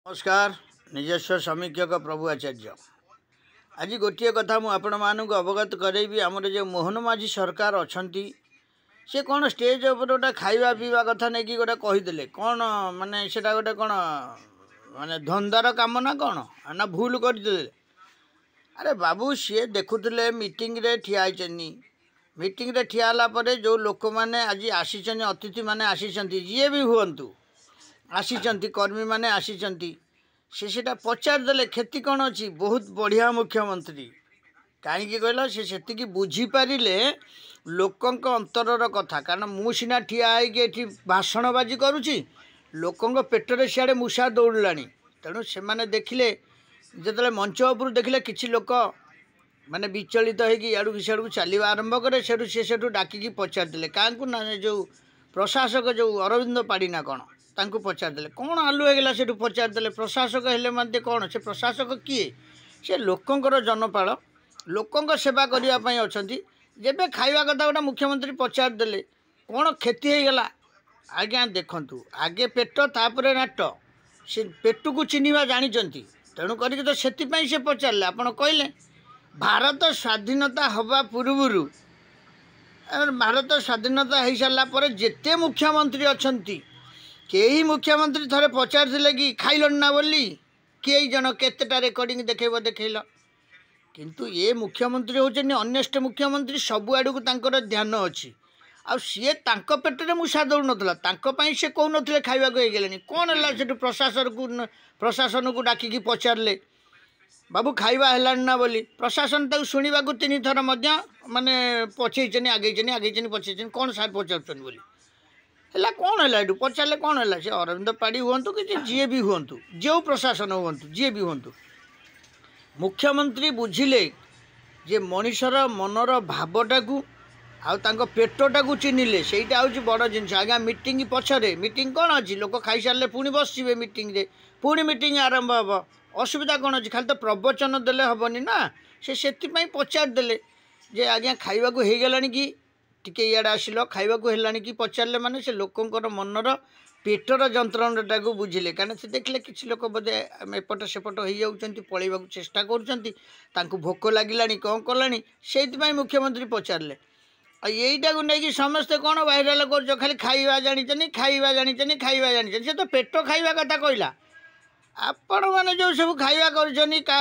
नमस्कार। निजस्व समीक्षक प्रभु आचार्य आज गोटे कथा मुझे अवगत करेबी। आमर जो मोहन माझी सरकार अच्छा सी कौन स्टेज उपर गोटे खावा पीवा कथा नहीं कि गोटे कहीदे कौन माने सेटा गोटे कौन माने धंदार काम ना कौन ना भूल करदे। अरे बाबू सी देखुले मीटिंग रे ठिया मीटिंग रे ठिया होला जो लोक मैंने आज आसी अतिथि मैंने आसी जी भी हूँ आसी कर्मी मैंने आसी सेटा पचारदे क्षति कौन अच्छी। बहुत बढ़िया मुख्यमंत्री कहीं कहल से बुझीपारे लोकों अंतरर कथा। कारण मुझा ठिया होगी भाषण बाजी करुच्ची लोकों पेटर सियाड़े मूषा दौड़ला तेणु से मैंने देखिले जो मंच उपर देखिले किसी लोक माने विचलित होगी याड़ू कि सियाड़ू चलवा आरंभ करे से डाकिकी पचारदे क्या ना जो प्रशासक जो अरविंद पाड़ी ना कौन तांको पचारदे कौन आलु होगा से पचारदे प्रशासक हेले मध्य कौन से प्रशासक किए से लोकंर जनपाल लोकों सेवा करने अच्छा जब खाଇବା कथा गोटे मुख्यमंत्री पचारदे कौन क्षति होगला। आज्ञा देखु आगे पेट तापर नाट से पेट को चिन्हवा जानते तेणुक तो से पचारे आप कहले भारत स्वाधीनता हवा पूर्व भारत स्वाधीनता हो सारापर जिते मुख्यमंत्री अच्छा कई मुख्यमंत्री थे पचारे कि खाइल ना बोली कई जन केतेटा रेकर्डिंग देखेब देखल किंतु ये मुख्यमंत्री होचनी ऑनेस्ट मुख्यमंत्री सबुआड़ को ध्यान अच्छी आ सी पेटर मूषा दौड़ नाई से कौन थे खावा को गले कौन है प्रशासन को डाकिकी पचारे बाबू खाଇବା ହେଲାଣି ना बोली प्रशासन तक शुणा तीन थर माने पछेचन आगे पछेचन कौन साहब पचार बोली है कौन है ये पचारे कौन है से अरविंद पाड़ी हूँ कि जी भी हूँ जो प्रशासन हूँ जी भी हूँ मुख्यमंत्री बुझिले जे मनीषर मनर भावटा को आउ पेटटा को चिन्हले सेटा हूँ बड़ जिन आज्ञा मीटिंग पछरे मीटिंग कौन अच्छी लोक खाई सारे पुणी बसवे मीटिंग रे पुणी मीटिंग आरंभ हम असुविधा कौन अच्छी खाली तो प्रवचन देले हेनी ना से पचारदे जे आज्ञा खावा को होगला कि टिके इे आसिल खावा को है कि पचारे माने से लोकंर मनर पेटर जंत्रणा को बुझिले। कारण से देखले किसी लोक बोधे एपट सेपट हो जाती पलैवा चेष्टा कर भोक लगे कौन कला से मुख्यमंत्री पचारे यहीटा को लेकिन समस्ते कौन भाइराल कर खाली खाଇବା जानी से तो पेट खाଇବା कथा कहला आपण मैंने जो सब खाଇବା कर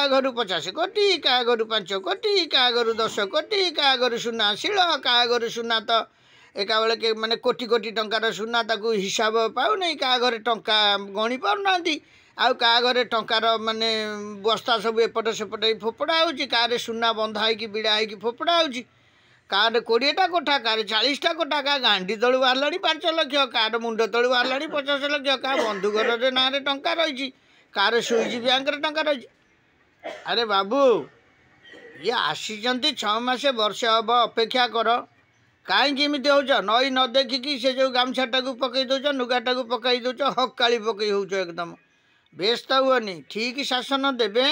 घर 50 कोटी क्या घर 5 कोटी क्या घर 10 कोटी क्या घर सुना शिल क्या घर सुना तो एका बेले के माने कोटी कोटी टंकार सुना ताकू हिसाब पाऊनी क्या घर टंका गणी पाना आउ क्या घर टंकार माने बस्ता सब एपट सेपट फोपड़ा हो सुना बंधा होगी विड़ा होगी फोपड़ा हो कार 20टा कोठा कार 40टा कोठा क्या गांधी तलू बाहर 5 लाख कार मुंड तलू बाहर 50 लाख क्या बंधुघर ना टंका रही कार सुईज बैंक टंका रही। अरे बाबू ये आसी 6 मास वर्ष हम अपेक्षा कर कहीं हो नई न देखिकी से जो गामछाटा को पकई दौच नुगाटा को पकई दौच हकाली पकई हो एकदम व्यस्त हुअनी ठीक शासन देवे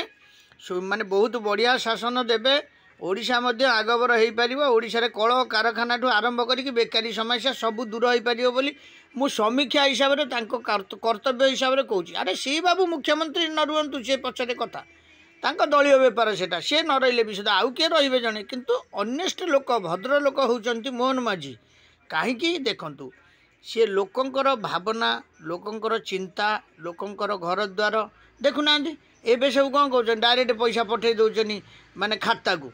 माने बहुत बढ़िया शासन देवे ओडिशा मध्य आगबर हो पार ओडिशा कल कारखाना ठू आरंभ करके बेकारी समस्या सब दूर हो पार बोली मु समीक्षा हिसाब से कर्तव्य हिसाब से कहूँ। अरे सी बाबू मुख्यमंत्री न रुहतु सी पचरे कथा दलीय बेपार सेटा सी न रही भी सुधा आउ किए रे जड़े किंतु ऑनेस्ट लोक भद्र लोक होती मोहन माझी कहीं देखु सी लोकंर भावना लोकंर चिंता लोकंर घर द्वार देखुना एवं सब कौन कौन डायरेक्ट पैसा पठे दौरान माने खाता को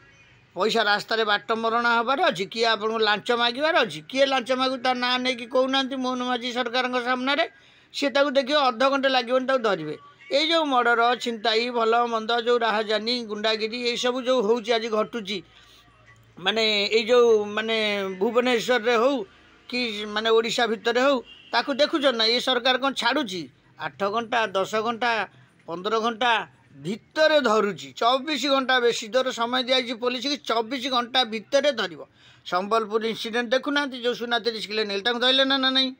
पैसा रास्तार बाट मरणा हबार अच्छी किए आपको लांच मागिबार अच्छी किए लांच मागू तार ना नहीं कि कहूना मोहन माझी सरकार सामने सी देखिए अध घंटे लगे धरवे ये जो मर्डर छिंताई भल मंद जो राहजानी गुंडागिरी ये सब जो हूँ आज घटुची माने ये जो माने भुवनेश्वर रे हो कि माने ओडिशा भितर हो ताकू देखुच ना ये सरकार कौन छाड़ुची 8 घंटा 10 घंटा 15 घंटा भितर धरुची 24 घंटा बेसी दर समय दिखाई पुलिस की 24 घंटा भितर धर संबलपुर इंसिडेंट देखुना जो सुना 30 किलो नेल धरले ना नहीं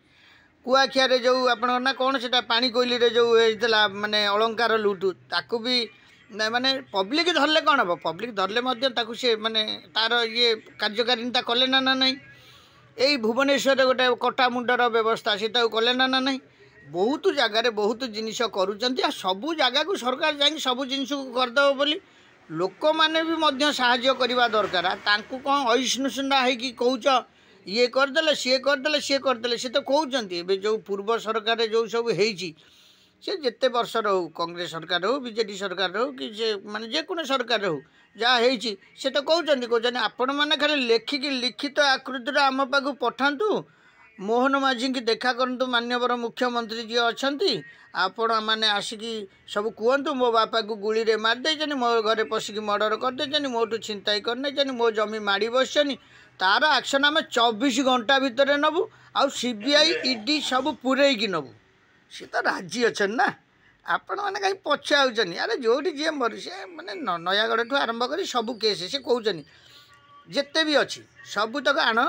कुआखिया जो आप कौन से पानी कोईली जो होता माने अलंकार लुटु ताकू भी माने पब्लिक धरले कौन हम पब्लिक धरले सी माने तार ये कार्यकारिता कले ना नहीं यही भुवनेश्वर गोटे कटा मुंडर व्यवस्था से कले ना नहीं बहुत जगार बहुत जिनिस करुँच सबू जगह को सरकार जा सब जिन को करदेव बोली लोक मैंने भी साहाय्य करवा दरकार तांकु कौन अहिष्णुसुना है कौच ये करदे सी करदे सी तो कहते जो पूर्व सरकार जो सब होती से जिते वर्षर हो कांग्रेस सरकार हो बीजेडी सरकार हो कि माने जेको सरकार हो जहाँ होती से तो कहते आपण मैंने खाली लेखिकी लिखित आकृतिर आम पाक पठातु मोहन माझी की देखा करूँ मान्यवर मुख्यमंत्री जी अच्छा आपण मैंने आसिकी सब कहतु मो बापा को गुली रे मारदे मो घरे पशिकी मर्डर करदे मोटू छिंताई करने मो जमी माड़ी बसनी तार एक्शन आम 24 घंटा भितर नबू आ सीबीआई ईडी सब पूरेकी नबू सी तो राजी अच्छा ना आपण मैंने कहीं पचाऊन अरे जो जी मर से मैंने नयागढ़ ठू आरंभ कर सब केस से कहते जिते भी अच्छी सबू तक आण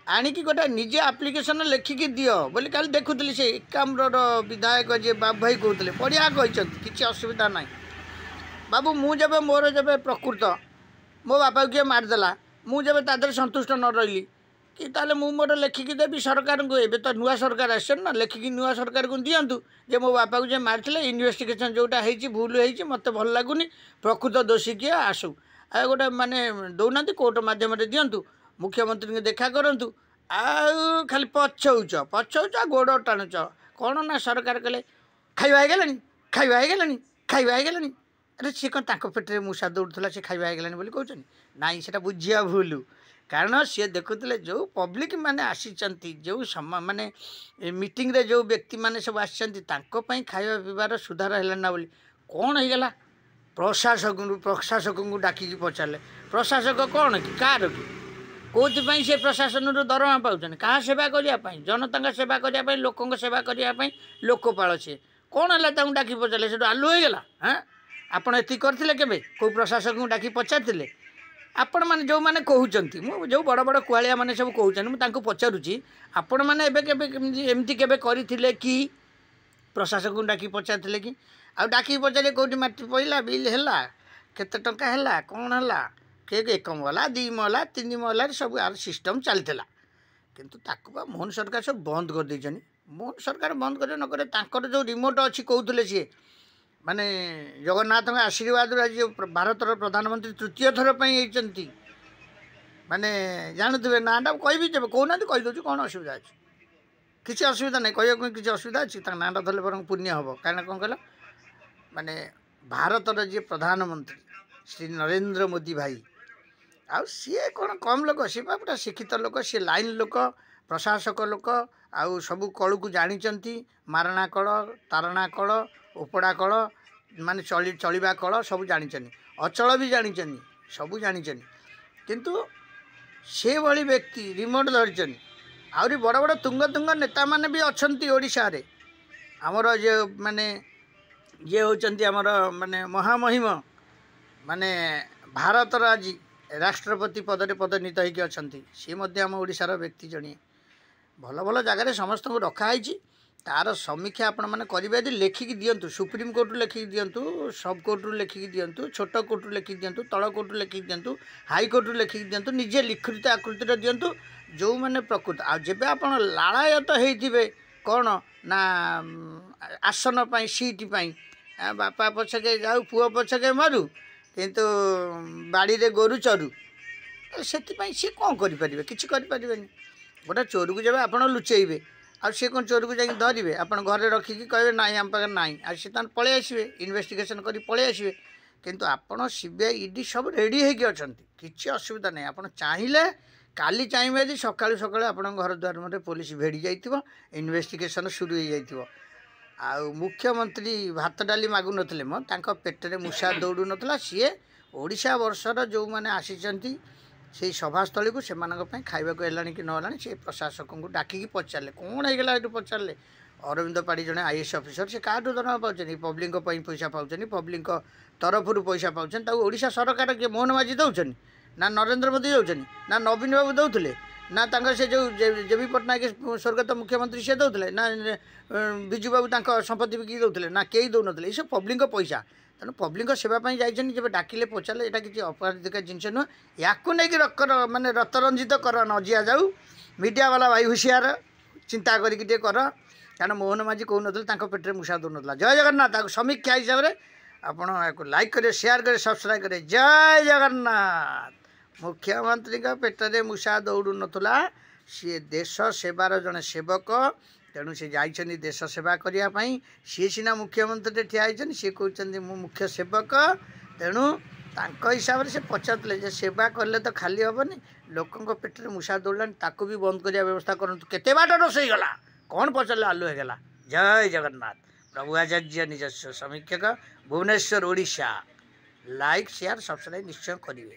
आणिकी गोटे निजे आप्लिकेसन लेखिकी दियो बोली काल देखुली से एकाम्र विधायक जे बाबू भाई कहते बढ़िया कहते किसी असुविधा ना बाबू मुझे मोर जब प्रकृत मो बापा किए मारिदेला मुझे तादर संतुष्ट न रही कि ताले मु मोर लेखिकी देवी सरकार को एबे तो नुआ सरकार आसन ना लेखिकी नुआ सरकार को दिंतु जे मो बापा को जे मारथिले इन्वेस्टिगेशन जोटा होईची भूल होईची मते भल लागुनी प्रकृत दोषी किए आसु आ गोटे माने दौना कोर्ट माध्यम दिंतु मुख्यमंत्री देखा करूँ आउ खाली पछौच गोड़ टाणुच कौन ना सरकार कले खाଇବା ହେଇଗଲାଣି ଖାଇବା ହେଇଗଲାଣି ଖାଇବା ହେଇଗଲାଣି अरे सी कौन ताक पेटे मूषा दौड़ूला से खाଇବା ହେଇଗଲାଣି बोली कहते नाई से बुझिया भूल कारण सी देखुले जो पब्लिक माने आसी जो माने मीटिंग रे जो व्यक्ति माने सब आसी खाଇବା पीबार सुधार है ना बोली कौन होगा प्रशासक को डाकिकी पचारे प्रशासक कौन कि कार कि कौन से प्रशासन दरमा पाँच क्या सेवा करने जनता सेवा करने लोकों सेवा करने लोकपाल सी कौन है डाकी पचारे से आलू होगा हाँ आपड़ ये करते के कौ प्रशासक को डाकी पचारे आपण मैंने जो मैंने कहते जो बड़ बड़ कुआलिया मैंने सब कहते मुझे पचारुची आपण मैंने एमती के कि प्रशासक को डाकी पचारे कि आ डाकी पचारे कौटी माटी पड़ा बिल है केते टंका है कौन है के 1 महला 2 महला 3 महला सब यार सिस्टम चलता किंतु ताकू मोहन सरकार सब बंद कर देछन मोहन सरकार बंद करे न करे तांकर जो रिमोट अच्छी कहते सी माने जगन्नाथ आशीर्वाद आज भारतर प्रधानमंत्री तृतीय थर पर होती माने जानते नाटा कह जब कहना कहीदे कौन असुविधा अच्छे किसी असुविधा नहीं कह किसी असुविधा अच्छी नाटा धरले बर पुण्य हम कहीं कौन कह माने भारतर जी प्रधानमंत्री श्री नरेंद्र मोदी भाई आउ सी कौन कम लोक सी गोटे शिक्षित लोक सी लाइन लोक प्रशासक लोक आउ सब कल को जानी मारणा कल तारणा कल उपड़ा कल माने चलवा कल सब जानी अचल भी जानी सब जानी किंतु से भली व्यक्ति रिमोट धरिचन आहरी बड़ बड़ तुंग तुंग नेता माने भी अच्छी ओडिशा रे आमर जे माने ये होचंती आमर माने महामहिम माने भारतर आज राष्ट्रपति पदरे पदोन्नीत होगी अच्छा सी आम ओडिशार व्यक्ति जड़े भल भल जगार समस्त को रखाई तार समीक्षा आपण मैंने करेंगे यदि लेखिकी दिंतु सुप्रीम कोर्ट लेखिकी दिंतु सब कोर्ट लेखिकी दिंतु छोट कोर्ट लेखिकी दिंतु तल कोर्ट लेखिकी दिंतु हाईकोर्ट लेखिकी दिंतु निजे लिखित आकृतिर दिंतु जो मैंने प्रकृत आ जब आप लालायत होते कौन ना आसन पाई सीट पाई बापा पछके जाऊ पुओ पछके मरु किंतु बाड़ी रे गोरु चरु से सी कौन करें कि गोटे चोर को जब आप लुचेबे आ सी कौन चोर को जाकि धरवे आप घरे रखिकी कहे ना आम पाखे ना आ सी पलि आसवे इन्वेस्टिगेशन कर पलि आसवे किंतु आपड़ सीबीआई ईडी सब रेडी होगी अच्छा किसी असुविधा नहीं आप चाहिए काली चाहिए यदि सकालू सकालू आप घर द्वार में पुलिस भेड़ी जाइए इन्वेस्टिगेशन शुरू हो जाइए आ मुख्यमंत्री भात डाली मागु नथिले मो तांको पेटरे मूषा दौड़ू नथला सी ओडिशा वर्षर जो मैंने आसीचंती से सभास्थली को से खाइबा को हेलानी कि नलानी से प्रशासक को डाकिकी पचारे कौन होगा ये पचारे अरविंद पाड़ी जड़े आईएएस ऑफिसर से क्या दरमा पाँच पब्लिक पैसा पाँच पब्लिक तरफ पैसा पाँच ओडिशा सरकार किए मोहन माझी दौरान ना नरेंद्र मोदी दौरान ना नवीन बाबू दौले ना से जो जेबी पट्टनायक स्वर्गत मुख्यमंत्री से दौले ना विजु बाबू संपत्ति बिकी दौले ना कई दौन ये सब पब्लिक पैसा तेणु पब्लिक सेवाई जाइए जब डाकिले पचारे यहाँ किसी अपराधिक जिनस नुह या माने रतरंजित कर न जिया जाऊ मीडिया वाला भाई हुशियार चिंता कर କାରଣ ମୋହନ ମାଝୀ କହୁନଥିଲେ ତାଙ୍କ ପେଟରେ ମୂଷା ଦଉନଥିଲା। ଜୟ ଜଗନ୍ନାଥ। ତାକୁ ସମୀକ୍ଷା ହିସାବରେ ଆପଣ ଏହାକୁ ଲାଇକ୍ କରିବେ, ସେୟାର କରିବେ, ସବସ୍କ୍ରାଇବ୍ କରିବେ। ଜୟ ଜଗନ୍ନାଥ। ମୁଖ୍ୟମନ୍ତ୍ରୀଙ୍କ ପେଟରେ ମୂଷା ଦୌଡ଼ୁ ନଥିଲା। ସିଏ ଦେଶ ସେବାର ଜଣେ ସେବକ, ତେଣୁ ସେ ଯାଇଛନ୍ତି ଦେଶ ସେବା କରିବା ପାଇଁ। ସିଏ ସିନା ମୁଖ୍ୟମନ୍ତ୍ରୀରେ ଠିଆ ହେଇଛନ୍ତି, ସିଏ କହୁଛନ୍ତି ମୁଁ ମୁଖ୍ୟ ସେବକ। ତେଣୁ ତାଙ୍କ ହିସାବରେ ସେ ପଚାରୁଥିଲେ ଯେ ସେବା କଲେ ତ ଖାଲି ହେବନି, ଲୋକଙ୍କ ପେଟରେ ମୂଷା ଦୌଡ଼ିଲାଣି, ତାକୁ ବି ବନ୍ଦ କରିବା ବ୍ୟବସ୍ଥା କରନ୍ତୁ। କେତେ ବାଟ ରୋଷେଇ ଗଲା କ'ଣ ପଚାରିଲେ ଆଲୁ ହେଇଗଲା। ଜୟ ଜଗନ୍ନାଥ। ପ୍ରଭୁ ଆଚାର୍ଯ୍ୟ ନିଜସ୍ୱ ସମୀକ୍ଷକ, Bhubaneswar, Odisha. Like, share, subscribe ନିଶ୍ଚୟ କରିବେ।